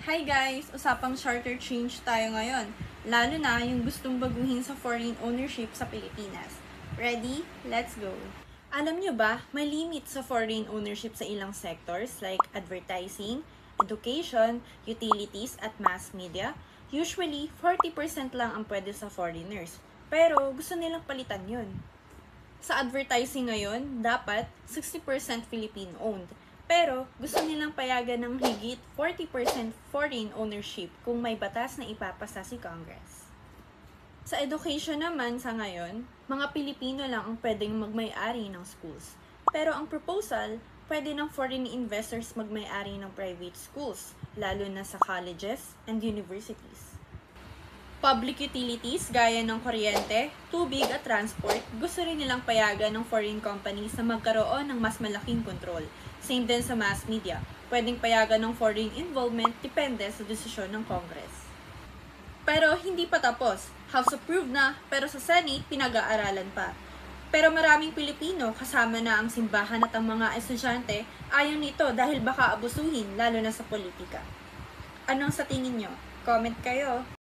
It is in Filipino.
Hi guys! Usapang charter change tayo ngayon, lalo na yung gustong baguhin sa foreign ownership sa Pilipinas. Ready? Let's go! Alam nyo ba, may limit sa foreign ownership sa ilang sectors like advertising, education, utilities, at mass media? Usually, 40% lang ang pwede sa foreigners. Pero gusto nilang palitan yun. Sa advertising ngayon, dapat 60% Filipino-owned. Pero gusto nilang payagan ng higit 40% foreign ownership kung may batas na ipapasa si Congress. Sa education naman sa ngayon, mga Pilipino lang ang pwedeng magmay-ari ng schools. Pero ang proposal, pwede ng foreign investors magmay-ari ng private schools, lalo na sa colleges and universities. Public utilities gaya ng kuryente, tubig at transport, gusto rin nilang payagan ng foreign companies na magkaroon ng mas malaking kontrol. Same din sa mass media. Pwedeng payagan ng foreign involvement depende sa desisyon ng Congress. Pero hindi pa tapos. House approved na, pero sa Senate pinag-aaralan pa. Pero maraming Pilipino, kasama na ang simbahan at ang mga estudyante, ayaw nito dahil baka abusuhin, lalo na sa politika. Anong sa tingin nyo? Comment kayo!